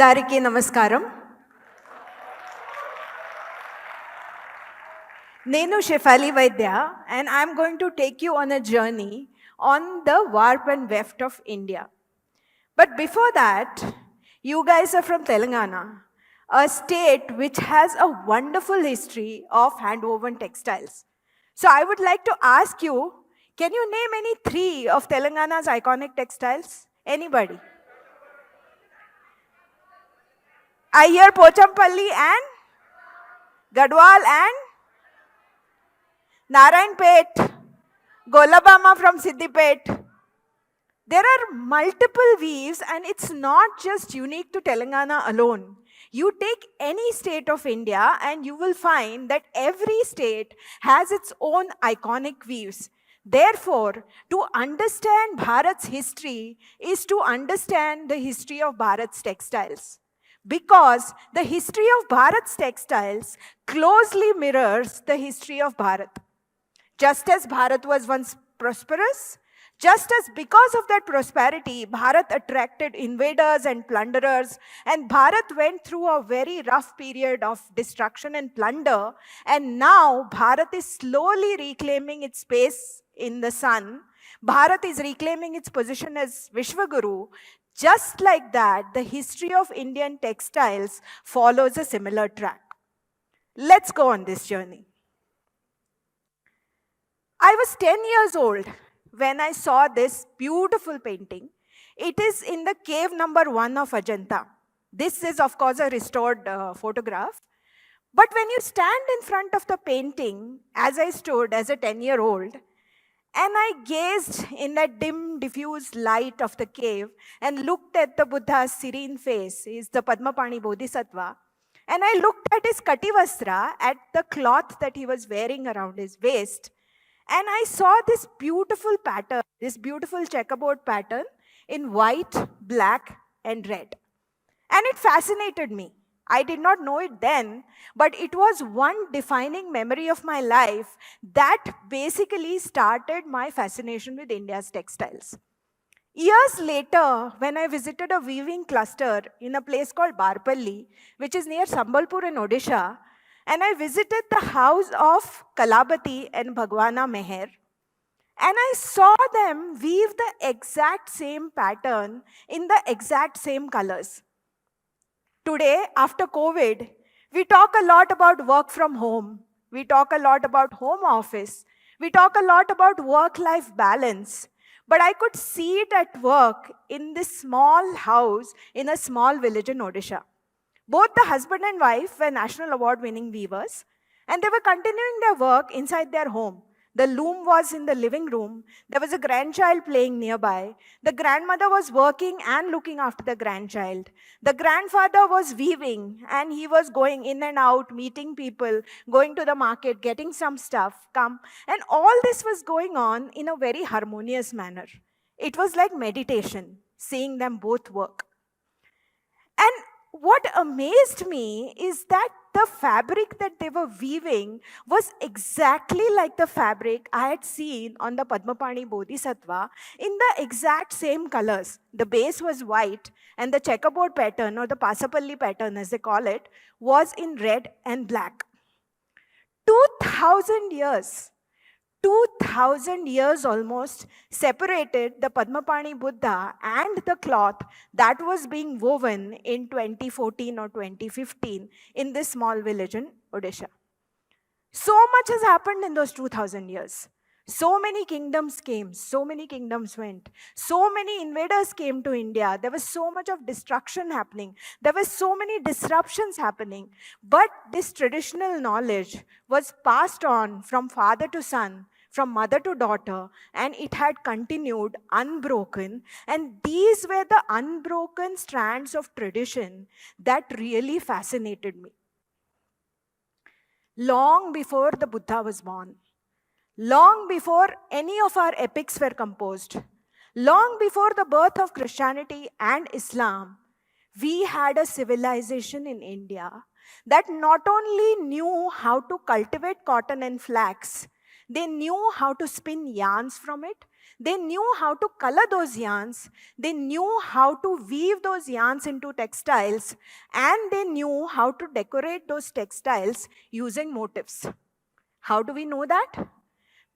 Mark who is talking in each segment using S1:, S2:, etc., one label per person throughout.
S1: Andariki Namaskaram. Nenu Shefali Vaidya, and I'm going to take you on a journey on the warp and weft of India. But before that, you guys are from Telangana, a state which has a wonderful history of hand-woven textiles. So I would like to ask you, can you name any three of Telangana's iconic textiles? Anybody? I hear Pochampalli and Gadwal and Narayanpet, Golabama from Siddipet. There are multiple weaves, and it's not just unique to Telangana alone. You take any state of India and you will find that every state has its own iconic weaves. Therefore, to understand Bharat's history is to understand the history of Bharat's textiles. Because the history of Bharat's textiles closely mirrors the history of Bharat. Just as Bharat was once prosperous, just as because of that prosperity, Bharat attracted invaders and plunderers, and Bharat went through a very rough period of destruction and plunder, and now Bharat is slowly reclaiming its space in the sun. Bharat is reclaiming its position as Vishwaguru. Just like that, the history of Indian textiles follows a similar track. Let's go on this journey. I was 10 years old when I saw this beautiful painting. It is in the cave number 1 of Ajanta. This is, of course, a restored photograph. But when you stand in front of the painting, as I stood as a 10-year-old, and I gazed in that dim, diffused light of the cave and looked at the Buddha's serene face, he is the Padmapani Bodhisattva, and I looked at his Kativastra, at the cloth that he was wearing around his waist, and I saw this beautiful pattern, this beautiful checkerboard pattern in white, black, and red. And it fascinated me. I did not know it then, but it was one defining memory of my life that basically started my fascination with India's textiles. Years later, when I visited a weaving cluster in a place called Barpalli, which is near Sambalpur in Odisha, and I visited the house of Kalabati and Bhagwana Meher, and I saw them weave the exact same pattern in the exact same colors. Today, after COVID, we talk a lot about work from home. We talk a lot about home office. We talk a lot about work-life balance. But I could see it at work in this small house in a small village in Odisha. Both the husband and wife were national award-winning weavers, and they were continuing their work inside their home. The loom was in the living room. There was a grandchild playing nearby. The grandmother was working and looking after the grandchild. The grandfather was weaving, and he was going in and out, meeting people, going to the market, getting some stuff, come. And all this was going on in a very harmonious manner. It was like meditation, seeing them both work. And what amazed me is that the fabric that they were weaving was exactly like the fabric I had seen on the Padmapani Bodhisattva in the exact same colors. The base was white, and the checkerboard pattern, or the Pasapalli pattern as they call it, was in red and black. 2,000 years almost separated the Padmapani Buddha and the cloth that was being woven in 2014 or 2015 in this small village in Odisha. So much has happened in those 2,000 years. So many kingdoms came, so many kingdoms went. So many invaders came to India. There was so much of destruction happening. There were so many disruptions happening. But this traditional knowledge was passed on from father to son, from mother to daughter, and it had continued unbroken. And these were the unbroken strands of tradition that really fascinated me. Long before the Buddha was born, long before any of our epics were composed, long before the birth of Christianity and Islam, we had a civilization in India that not only knew how to cultivate cotton and flax, they knew how to spin yarns from it, They knew how to color those yarns, they knew how to weave those yarns into textiles, and they knew how to decorate those textiles using motifs. How do we know that?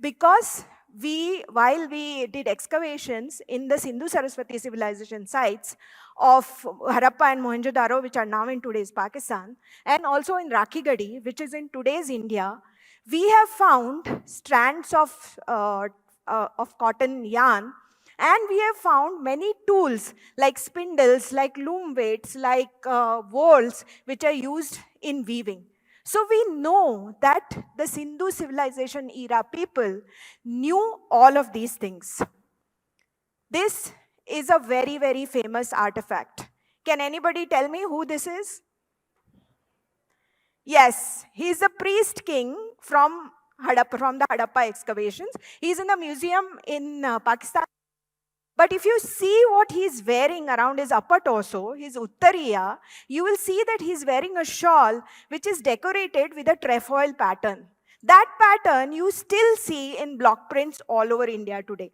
S1: Because while we did excavations in the Sindhu Saraswati civilization sites of Harappa and Mohenjo-daro, which are now in today's Pakistan, and also in Rakhigadi, which is in today's India, we have found strands of cotton yarn, and we have found many tools like spindles, like loom weights, like whorls, which are used in weaving. So we know that the Sindhu civilization era people knew all of these things. This is a very, very famous artifact. Can anybody tell me who this is? Yes, he's a priest king from the Harappa excavations. He's in the museum in Pakistan. But if you see what he's wearing around his upper torso, his uttariya, you will see that he's wearing a shawl which is decorated with a trefoil pattern. That pattern you still see in block prints all over India today.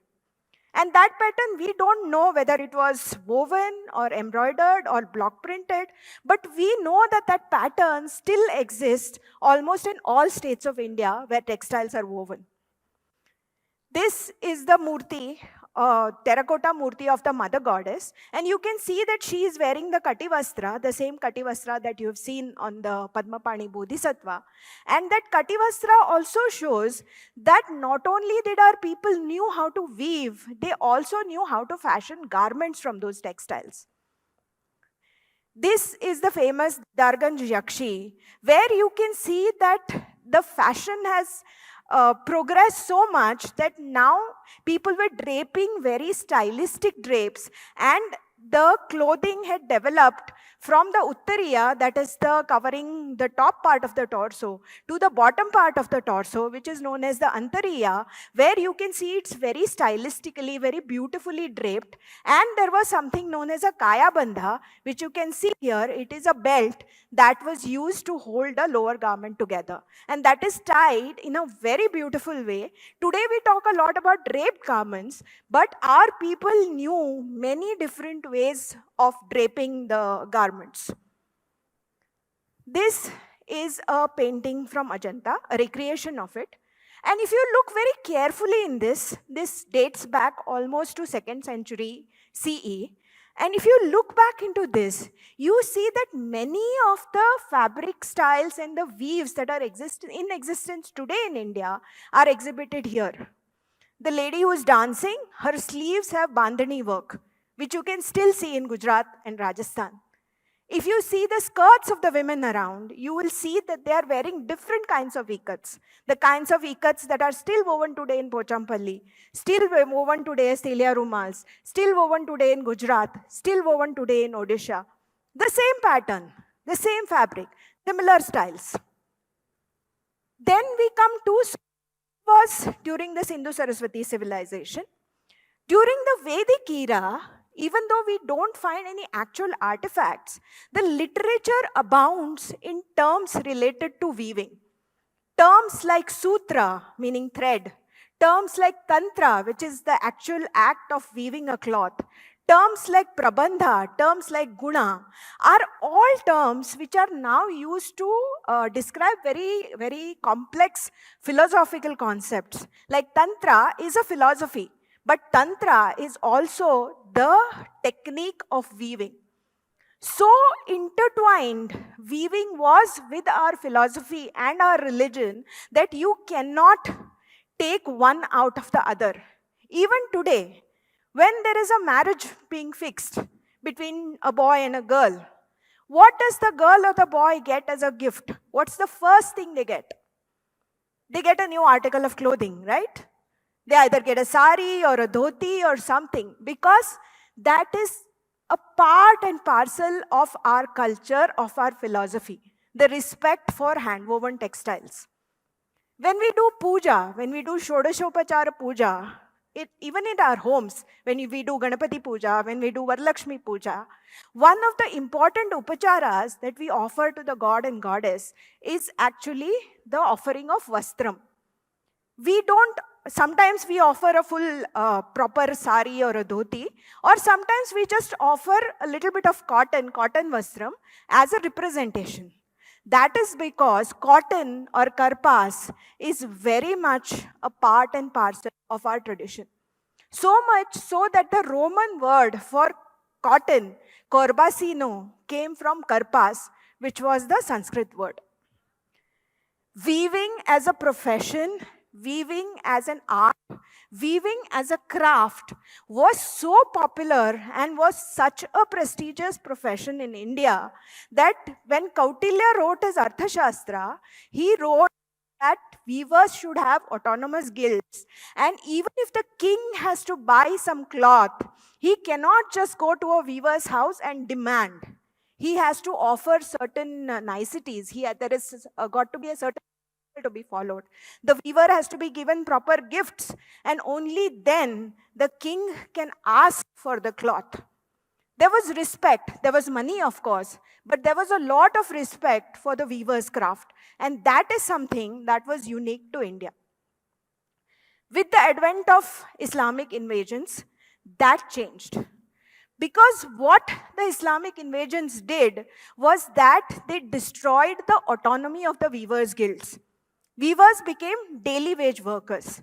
S1: And that pattern, we don't know whether it was woven or embroidered or block printed, but we know that that pattern still exists almost in all states of India where textiles are woven. This is the murti, terracotta murti of the mother goddess, and you can see that she is wearing the kativastra, the same kativastra that you have seen on the Padmapani Bodhisattva. And that kativastra also shows that not only did our people knew how to weave, they also knew how to fashion garments from those textiles. This is the famous Darganj Yakshi, where you can see that the fashion has progressed so much that now people were draping very stylistic drapes, and the clothing had developed from the uttariya, that is the covering the top part of the torso, to the bottom part of the torso, which is known as the antariya, where you can see it's very stylistically, very beautifully draped. And there was something known as a kaya bandha, which you can see here. It is a belt that was used to hold the lower garment together. And that is tied in a very beautiful way. Today we talk a lot about draped garments, but our people knew many different ways of draping the garments. This is a painting from Ajanta, a recreation of it. And if you look very carefully in this dates back almost to 2nd century CE. And if you look back into this, you see that many of the fabric styles and the weaves that are in existence today in India are exhibited here. The lady who is dancing, her sleeves have bandhani work, which you can still see in Gujarat and Rajasthan. If you see the skirts of the women around, you will see that they are wearing different kinds of ikats. The kinds of ikats that are still woven today in Pochampalli, still woven today as Telia Rumals, still woven today in Gujarat, still woven today in Odisha. The same pattern, the same fabric, similar styles. Then we come to was during the Sindhu Saraswati civilization. During the Vedic era, even though we don't find any actual artifacts, the literature abounds in terms related to weaving. Terms like sutra, meaning thread, terms like tantra, which is the actual act of weaving a cloth, terms like prabandha, terms like guna, are all terms which are now used to describe very, very complex philosophical concepts. Like tantra is a philosophy, but tantra is also the technique of weaving. So intertwined weaving was with our philosophy and our religion that you cannot take one out of the other. Even today, when there is a marriage being fixed between a boy and a girl, what does the girl or the boy get as a gift? What's the first thing they get? They get a new article of clothing, right? They either get a sari or a dhoti or something, because that is a part and parcel of our culture, of our philosophy, the respect for hand-woven textiles. When we do puja, when we do Shodashopachara puja, even in our homes, when we do Ganapati puja, when we do Varalakshmi puja, one of the important upacharas that we offer to the god and goddess is actually the offering of vastram. We don't sometimes we offer a full proper sari or a dhoti, or sometimes we just offer a little bit of cotton vastram as a representation. That is because cotton or karpas is very much a part and parcel of our tradition. So much so that the Roman word for cotton, korbasino, came from karpas, which was the Sanskrit word. Weaving as a profession, weaving as an art, weaving as a craft was so popular and was such a prestigious profession in India that when Kautilya wrote his Arthashastra, he wrote that weavers should have autonomous guilds. And even if the king has to buy some cloth, he cannot just go to a weaver's house and demand. He has to offer certain niceties. There is got to be a certain to be followed. The weaver has to be given proper gifts, and only then the king can ask for the cloth. There was respect. There was money, of course, but there was a lot of respect for the weaver's craft, and that is something that was unique to India. With the advent of Islamic invasions, that changed. Because what the Islamic invasions did was that they destroyed the autonomy of the weavers' guilds. Weavers became daily wage workers.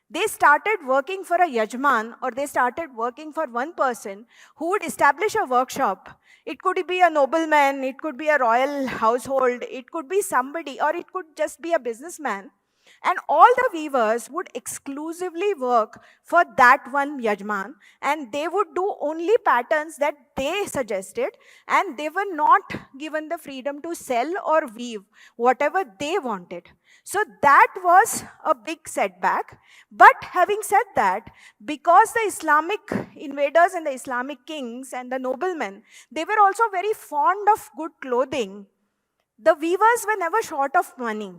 S1: They started working for a yajman, or they started working for one person who would establish a workshop. It could be a nobleman, it could be a royal household, it could be somebody, or it could just be a businessman. And all the weavers would exclusively work for that one yajman, and they would do only patterns that they suggested, and they were not given the freedom to sell or weave whatever they wanted. So that was a big setback. But having said that, because the Islamic invaders and the Islamic kings and the noblemen, they were also very fond of good clothing, the weavers were never short of money.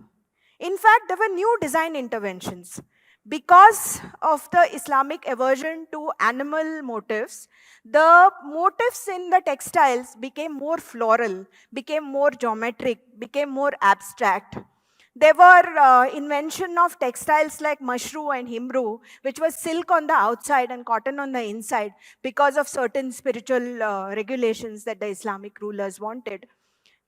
S1: In fact, there were new design interventions. Because of the Islamic aversion to animal motifs, the motifs in the textiles became more floral, became more geometric, became more abstract. There were invention of textiles like mashru and himru, which was silk on the outside and cotton on the inside because of certain spiritual regulations that the Islamic rulers wanted.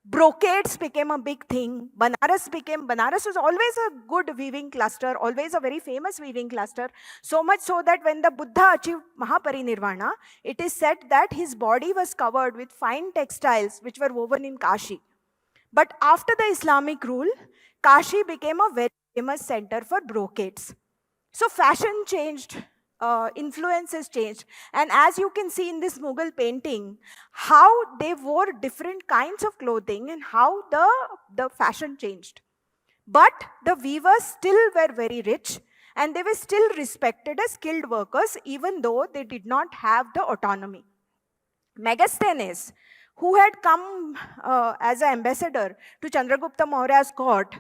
S1: Brocades became a big thing. Banaras was always a good weaving cluster, always a very famous weaving cluster. So much so that when the Buddha achieved Mahaparinirvana, it is said that his body was covered with fine textiles which were woven in Kashi. But after the Islamic rule, Kashi became a very famous center for brocades. So fashion changed, influences changed. And as you can see in this Mughal painting, how they wore different kinds of clothing and how the fashion changed. But the weavers still were very rich, and they were still respected as skilled workers, even though they did not have the autonomy. Megasthenes, who had come as an ambassador to Chandragupta Maurya's court,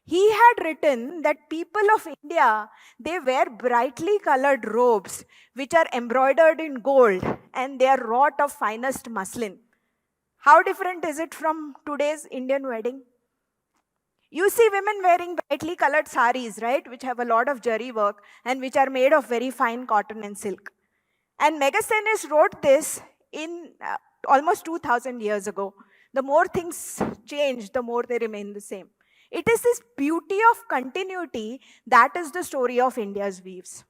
S1: he had written that people of India, they wear brightly colored robes which are embroidered in gold, and they are wrought of finest muslin. How different is it from today's Indian wedding? You see women wearing brightly colored saris, right, which have a lot of jari work and which are made of very fine cotton and silk. And Megasthenes wrote this in almost 2000 years ago. The more things change, the more they remain the same. It is this beauty of continuity that is the story of India's weaves.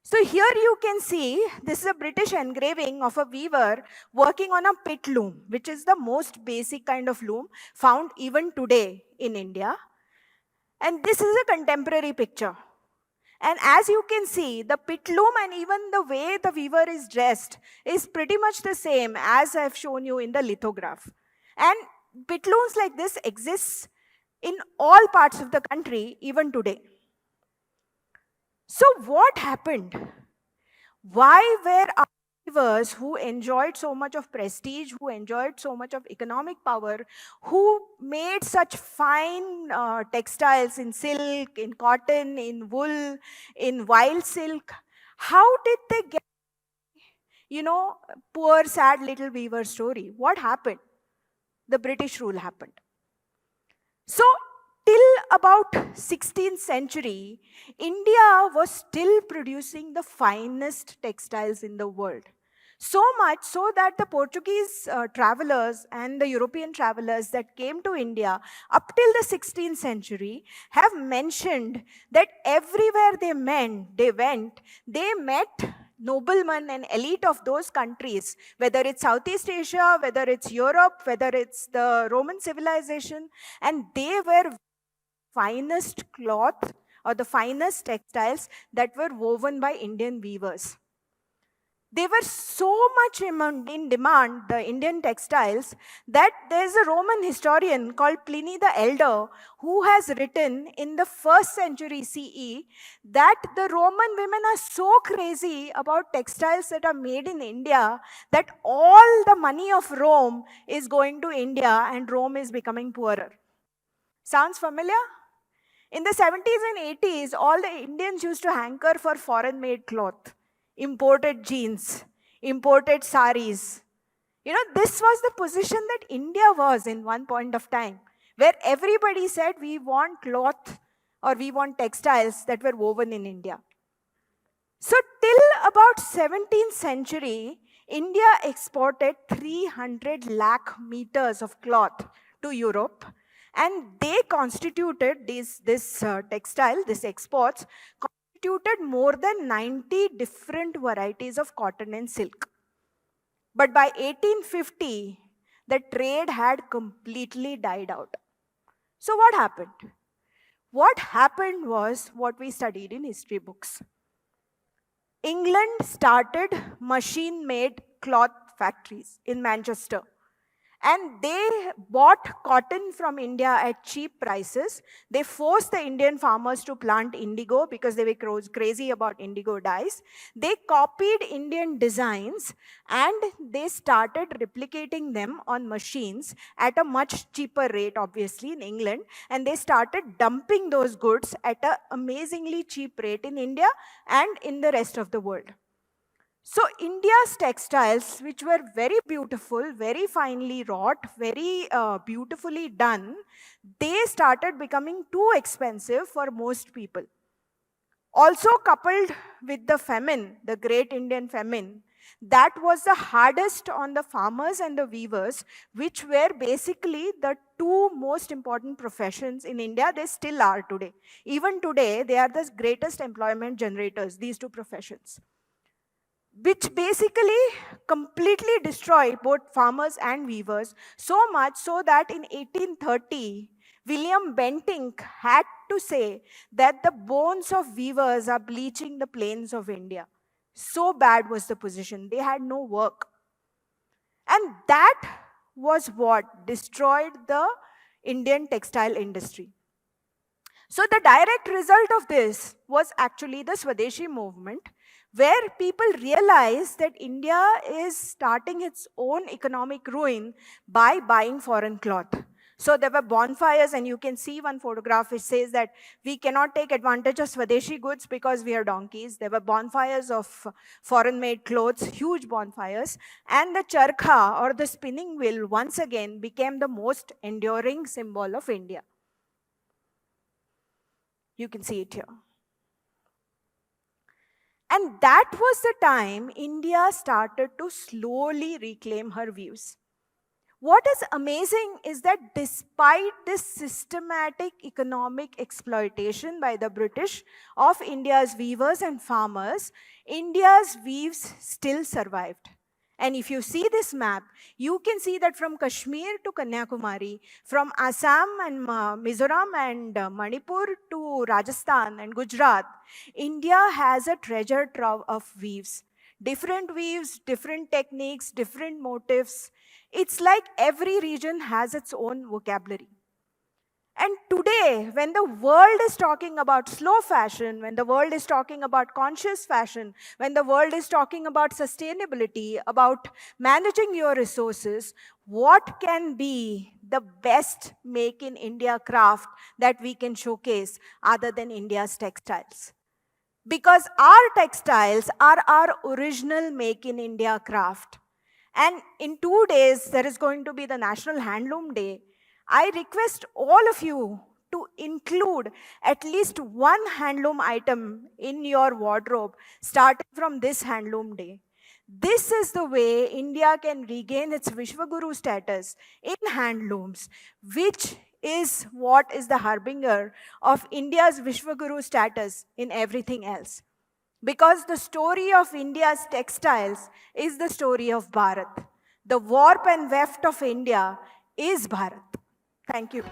S1: So here you can see, this is a British engraving of a weaver working on a pit loom, which is the most basic kind of loom found even today in India. And this is a contemporary picture. And as you can see, the pit loom and even the way the weaver is dressed is pretty much the same as I've shown you in the lithograph. And pit looms like this exist in all parts of the country even today. So what happened? Why were our weavers who enjoyed so much of prestige, who enjoyed so much of economic power, who made such fine textiles in silk, in cotton, in wool, in wild silk, how did they get, poor, sad little weaver story? What happened? The British rule happened. So till about 16th century, India was still producing the finest textiles in the world. So much so that the Portuguese travelers and the European travelers that came to India up till the 16th century have mentioned that everywhere they went, they met noblemen and elite of those countries, whether it's Southeast Asia, whether it's Europe, whether it's the Roman civilization, and they were finest cloth or the finest textiles that were woven by Indian weavers. They were so much in demand, the Indian textiles, that there's a Roman historian called Pliny the Elder who has written in the 1st century CE that the Roman women are so crazy about textiles that are made in India that all the money of Rome is going to India and Rome is becoming poorer. Sounds familiar? In the 70s and 80s, all the Indians used to hanker for foreign-made cloth, imported jeans, imported saris. This was the position that India was in one point of time, where everybody said we want cloth or we want textiles that were woven in India. So till about 17th century, India exported 300 lakh meters of cloth to Europe. And they constituted this textile, this exports, constituted more than 90 different varieties of cotton and silk. But by 1850, the trade had completely died out. So what happened? What happened was what we studied in history books. England started machine-made cloth factories in Manchester. And they bought cotton from India at cheap prices. They forced the Indian farmers to plant indigo because they were crazy about indigo dyes. They copied Indian designs and they started replicating them on machines at a much cheaper rate, obviously, in England. And they started dumping those goods at an amazingly cheap rate in India and in the rest of the world. So India's textiles, which were very beautiful, very finely wrought, very beautifully done, they started becoming too expensive for most people. Also coupled with the famine, the Great Indian Famine, that was the hardest on the farmers and the weavers, which were basically the two most important professions in India. They still are today. Even today, they are the greatest employment generators, these two professions, which basically completely destroyed both farmers and weavers, so much so that in 1830, William Bentinck had to say that the bones of weavers are bleaching the plains of India. So bad was the position. They had no work. And that was what destroyed the Indian textile industry. So the direct result of this was actually the Swadeshi movement, where people realized that India is starting its own economic ruin by buying foreign cloth. So there were bonfires, and you can see one photograph which says that we cannot take advantage of Swadeshi goods because we are donkeys. There were bonfires of foreign-made clothes, huge bonfires, and the charkha or the spinning wheel once again became the most enduring symbol of India. You can see it here. And that was the time India started to slowly reclaim her views. What is amazing is that despite this systematic economic exploitation by the British of India's weavers and farmers, India's weaves still survived. And if you see this map, you can see that from Kashmir to Kanyakumari, from Assam and Mizoram and Manipur to Rajasthan and Gujarat, India has a treasure trove of weaves. Different weaves, different techniques, different motifs. It's like every region has its own vocabulary. And today, when the world is talking about slow fashion, when the world is talking about conscious fashion, when the world is talking about sustainability, about managing your resources, what can be the best make in India craft that we can showcase other than India's textiles? Because our textiles are our original make in India craft. And in 2 days, there is going to be the National Handloom Day. I request all of you to include at least one handloom item in your wardrobe starting from this handloom day. This is the way India can regain its Vishwaguru status in handlooms, which is what is the harbinger of India's Vishwaguru status in everything else. Because the story of India's textiles is the story of Bharat. The warp and weft of India is Bharat. Thank you.